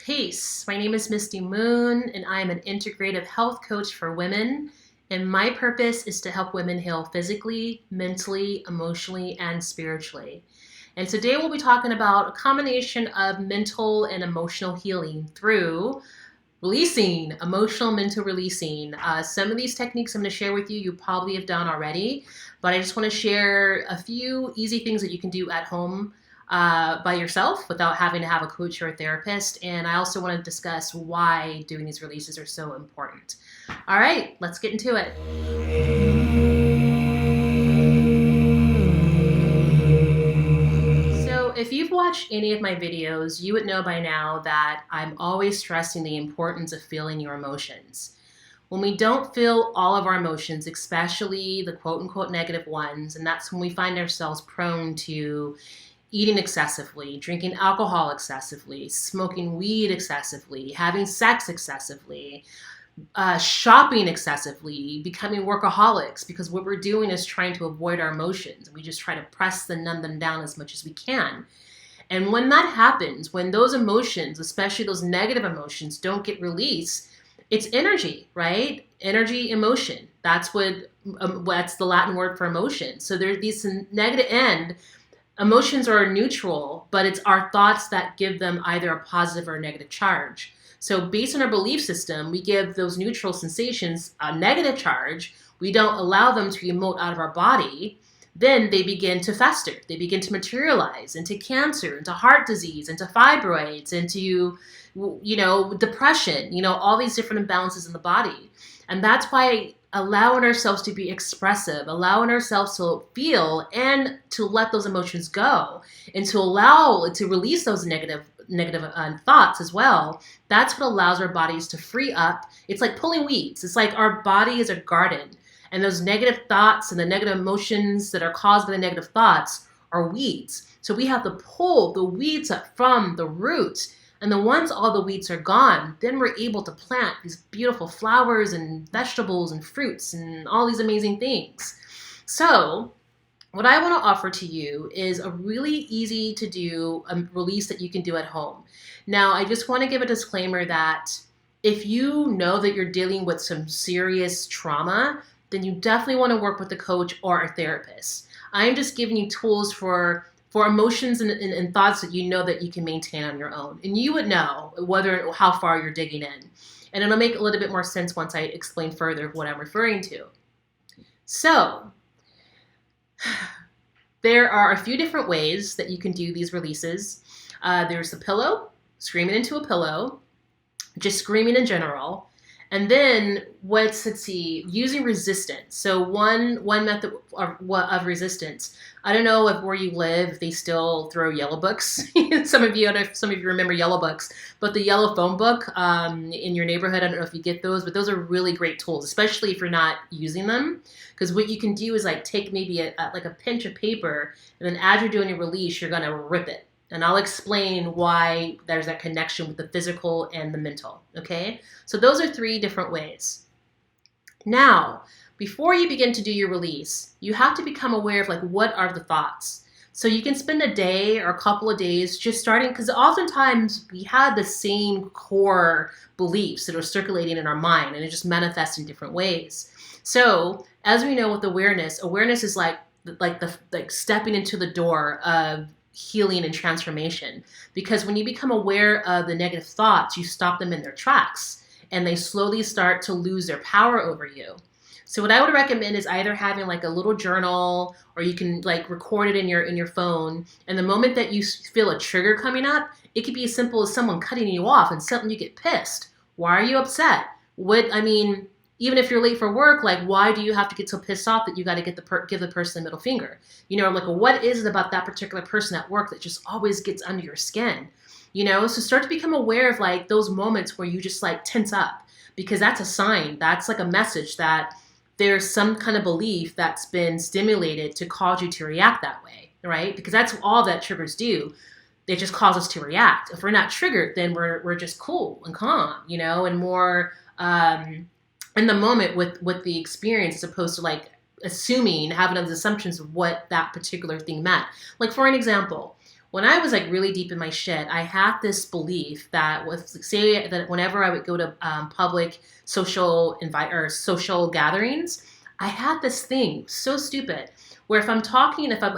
Peace. My name is MystyMoon, and I am an integrative health coach for women. And my purpose is to help women heal physically, mentally, emotionally, and spiritually. And today we'll be talking about a combination of mental and emotional healing through releasing, emotional mental releasing. Some of these techniques I'm going to share with you, you probably have done already, but I just want to share a few easy things that you can do at home by yourself without having to have a coach or a therapist. And I also want to discuss why doing these releases are so important. All right, let's get into it. So if you've watched any of my videos, you would know by now that I'm always stressing the importance of feeling your emotions. When we don't feel all of our emotions, especially the quote-unquote negative ones, and that's when we find ourselves prone to eating excessively, drinking alcohol excessively, smoking weed excessively, having sex excessively, shopping excessively, becoming workaholics, because what we're doing is trying to avoid our emotions. We just try to press and numb them down as much as we can. And when that happens, when those emotions, especially those negative emotions, don't get released, it's energy, right? Energy, emotion. That's that's the Latin word for emotion. So there's these negative end. Emotions are neutral, but it's our thoughts that give them either a positive or a negative charge. So based on our belief system, we give those neutral sensations a negative charge. We don't allow them to emote out of our body. Then they begin to fester. They begin to materialize into cancer, into heart disease, into fibroids, into, depression, all these different imbalances in the body. And that's why allowing ourselves to be expressive, allowing ourselves to feel and to let those emotions go and to release those negative thoughts as well. That's what allows our bodies to free up. It's like pulling weeds. It's like our body is a garden, and those negative thoughts and the negative emotions that are caused by the negative thoughts are weeds. So we have to pull the weeds up from the roots. And then once all the weeds are gone, then we're able to plant these beautiful flowers and vegetables and fruits and all these amazing things. So what I want to offer to you is a really easy to do release that you can do at home. Now, I just want to give a disclaimer that if you know that you're dealing with some serious trauma, then you definitely want to work with a coach or a therapist. I am just giving you tools for emotions and thoughts that you know that you can maintain on your own. And you would know how far you're digging in. And it'll make a little bit more sense once I explain further what I'm referring to. So there are a few different ways that you can do these releases. There's the pillow, screaming into a pillow, just screaming in general. And then using resistance. So one method of resistance. I don't know where you live, if they still throw yellow books. Some of you remember yellow books, but the yellow phone book in your neighborhood, I don't know if you get those, but those are really great tools, especially if you're not using them. Because what you can do is take maybe a pinch of paper, and then as you're doing your release, you're gonna rip it. And I'll explain why there's that connection with the physical and the mental, okay? So those are 3 different ways. Now, before you begin to do your release, you have to become aware of what are the thoughts. So you can spend a day or a couple of days just starting, because oftentimes we have the same core beliefs that are circulating in our mind, and it just manifests in different ways. So as we know with awareness is like stepping into the door of healing and transformation, because when you become aware of the negative thoughts, you stop them in their tracks and they slowly start to lose their power over you. So what I would recommend is either having a little journal, or you can record it in your phone, and the moment that you feel a trigger coming up, it could be as simple as someone cutting you off and suddenly you get pissed. Why are you upset? Even if you're late for work, why do you have to get so pissed off that you got to give the person the middle finger? What is it about that particular person at work that just always gets under your skin? So start to become aware of those moments where you just tense up, because that's a sign. That's a message that there's some kind of belief that's been stimulated to cause you to react that way, right? Because that's all that triggers do. They just cause us to react. If we're not triggered, then we're just cool and calm, and more in the moment with the experience, as opposed to having those assumptions of what that particular thing meant. For an example, when I was like really deep in my shit, I had this belief that say that whenever I would go to public social gatherings, I had this thing so stupid where if I'm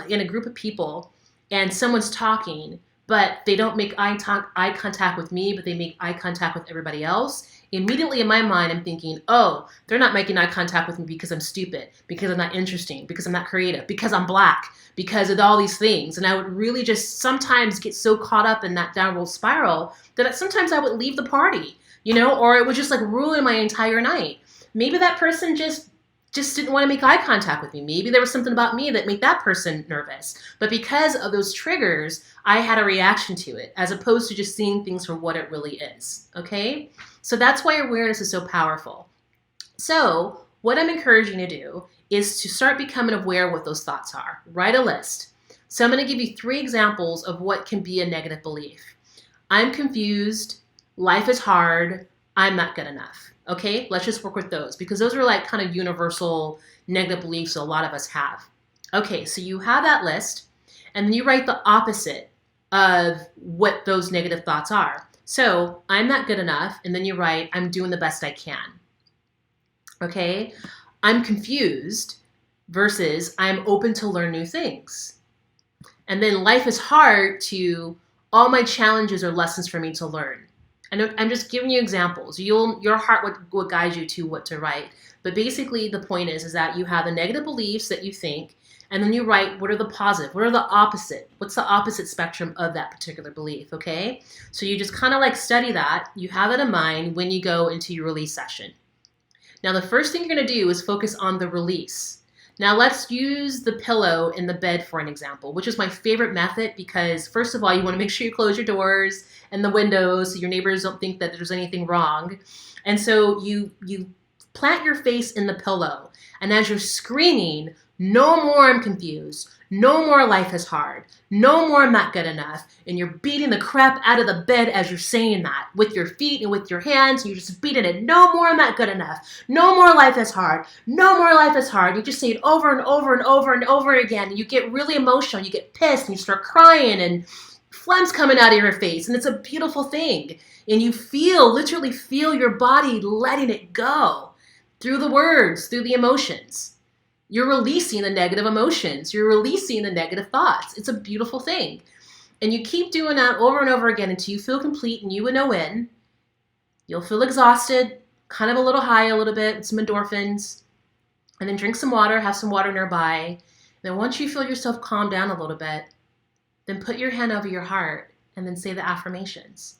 in a group of people and someone's talking, but they don't make eye contact with me, but they make eye contact with everybody else. Immediately in my mind, I'm thinking, oh, they're not making eye contact with me because I'm stupid, because I'm not interesting, because I'm not creative, because I'm black, because of all these things. And I would really just sometimes get so caught up in that downward spiral that sometimes I would leave the party, or it would just like ruin my entire night. Maybe that person just didn't want to make eye contact with me. Maybe there was something about me that made that person nervous. But because of those triggers, I had a reaction to it as opposed to just seeing things for what it really is. Okay? So that's why awareness is so powerful. So what I'm encouraging you to do is to start becoming aware of what those thoughts are. Write a list. So I'm going to give you 3 examples of what can be a negative belief. I'm confused. Life is hard. I'm not good enough. Okay, let's just work with those because those are like kind of universal negative beliefs a lot of us have. Okay, so you have that list and then you write the opposite of what those negative thoughts are. So I'm not good enough, and then you write, I'm doing the best I can. Okay, I'm confused versus I'm open to learn new things. And then life is hard to all my challenges are lessons for me to learn. I'm just giving you examples. Your heart would guide you to what to write. But basically the point is that you have the negative beliefs that you think, and then you write what are the positive, what are the opposite, what's the opposite spectrum of that particular belief, okay? So you just kind of like study that. You have it in mind when you go into your release session. Now the first thing you're going to do is focus on the release. Now let's use the pillow in the bed for an example, which is my favorite method because first of all, you want to make sure you close your doors and the windows so your neighbors don't think that there's anything wrong. And so you plant your face in the pillow. And as you're screaming, no more I'm confused, no more life is hard, no more I'm not good enough, and you're beating the crap out of the bed as you're saying that with your feet and with your hands, you're just beating it, no more I'm not good enough, no more life is hard, no more life is hard. You just say it over and over and over and over again, and you get really emotional, you get pissed, and you start crying, and phlegm's coming out of your face, and it's a beautiful thing. And you literally feel your body letting it go through the words, through the emotions. You're releasing the negative emotions. You're releasing the negative thoughts. It's a beautiful thing. And you keep doing that over and over again until you feel complete and you will know when. You'll feel exhausted, kind of a little high a little bit, with some endorphins. And then drink some water, have some water nearby. And then once you feel yourself calm down a little bit, then put your hand over your heart and then say the affirmations.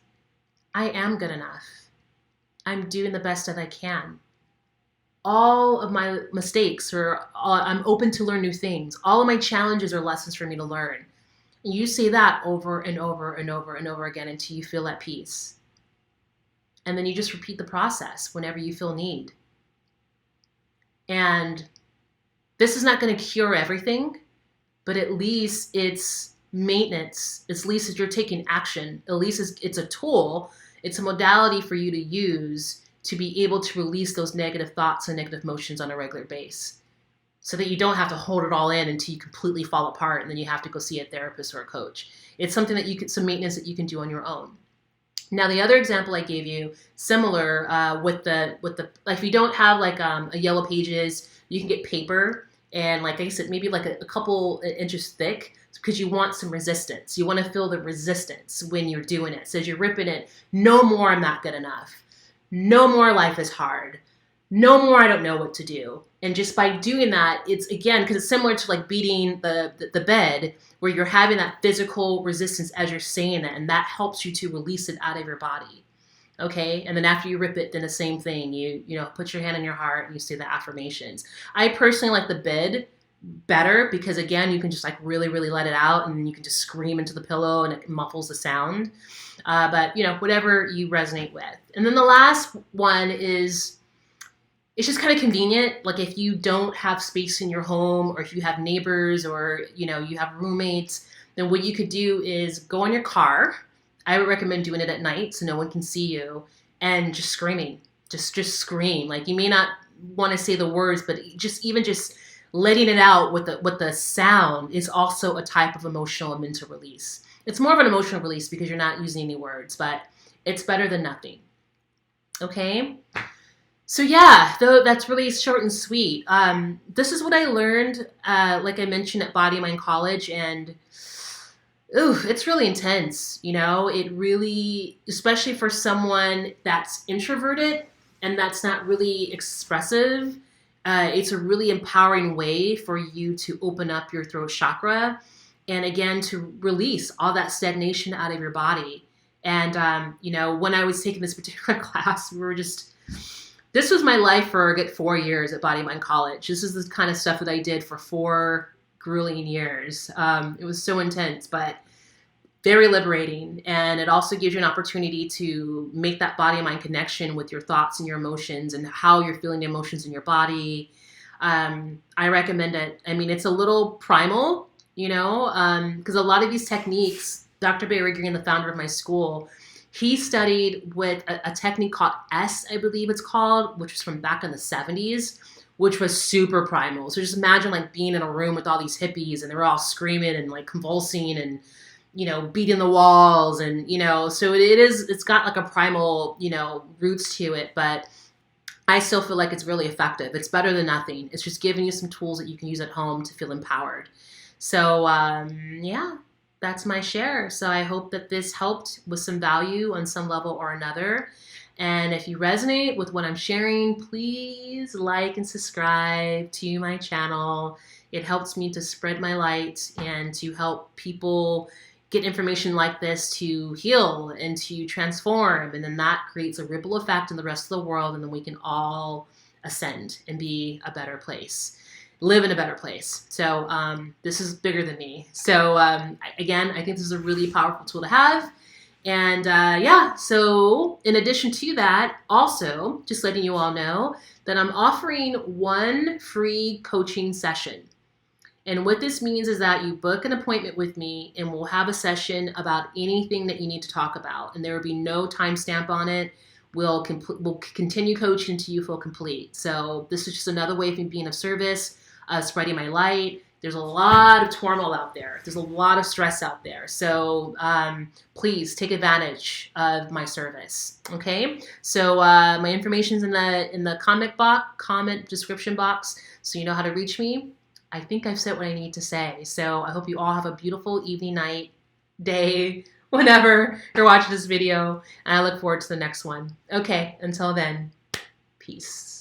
I am good enough. I'm doing the best that I can. All of my mistakes I'm open to learn new things. All of my challenges are lessons for me to learn. And you say that over and over and over and over again until you feel at peace. And then you just repeat the process whenever you feel need. And this is not going to cure everything, but at least it's maintenance. At least you're taking action. At least it's a tool. It's a modality for you to use to be able to release those negative thoughts and negative emotions on a regular basis so that you don't have to hold it all in until you completely fall apart and then you have to go see a therapist or a coach. It's something that some maintenance that you can do on your own. Now, the other example I gave you, similar with the like if you don't have like a yellow pages, you can get paper and like I said, maybe like a couple inches thick because you want some resistance. You want to feel the resistance when you're doing it. So as you're ripping it, no more I'm not good enough. No more life is hard. No more I don't know what to do. And just by doing that, it's again, because it's similar to like beating the bed where you're having that physical resistance as you're saying it. And that helps you to release it out of your body. Okay. And then after you rip it, then the same thing, you put your hand on your heart and you say the affirmations. I personally like the bed better because again, you can just like really, really let it out and you can just scream into the pillow and it muffles the sound. But whatever you resonate with. And then the last one is, it's just kind of convenient. Like if you don't have space in your home or if you have neighbors or, you have roommates, then what you could do is go in your car. I would recommend doing it at night so no one can see you and just screaming, just scream. Like you may not want to say the words, but just letting it out with the sound is also a type of emotional and mental release. It's more of an emotional release because you're not using any words, but it's better than nothing. Okay? So yeah, though that's really short and sweet. This is what I learned, like I mentioned, at Body Mind College, and ooh, it's really intense. You know, it really, especially for someone that's introverted and that's not really expressive, it's a really empowering way for you to open up your throat chakra and again to release all that stagnation out of your body. And you know, when I was taking this particular class, this was my life for a good 4 years at Body Mind College. This is the kind of stuff that I did for 4 grueling years. It was so intense, but very liberating. And it also gives you an opportunity to make that body-mind connection with your thoughts and your emotions and how you're feeling the emotions in your body. I recommend it. I mean, it's a little primal, you know, because a lot of these techniques, Dr. Barry Green, the founder of my school, he studied with a technique called I believe it's called, which was from back in the 70s, which was super primal. So just imagine like being in a room with all these hippies and they're all screaming and like convulsing and, you know, beating the walls. And, you know, so it's got like a primal, you know, roots to it, but I still feel like it's really effective. It's better than nothing. It's just giving you some tools that you can use at home to feel empowered. So, yeah, that's my share. So I hope that this helped with some value on some level or another. And if you resonate with what I'm sharing, please like and subscribe to my channel. It helps me to spread my light and to help people get information like this to heal and to transform. And then that creates a ripple effect in the rest of the world. And then we can all ascend and be a better place, live in a better place. So this is bigger than me. So again, I think this is a really powerful tool to have. And yeah, so in addition to that, also just letting you all know that I'm offering 1 free coaching session. And what this means is that you book an appointment with me and we'll have a session about anything that you need to talk about. And there will be no timestamp on it. We'll continue coaching until you feel complete. So this is just another way of me being of service, spreading my light. There's a lot of turmoil out there. There's a lot of stress out there. So please take advantage of my service. Okay. So my information's in the comment description box, so you know how to reach me. I think I've said what I need to say. So I hope you all have a beautiful evening, night, day, whenever you're watching this video. And I look forward to the next one. Okay. Until then, peace.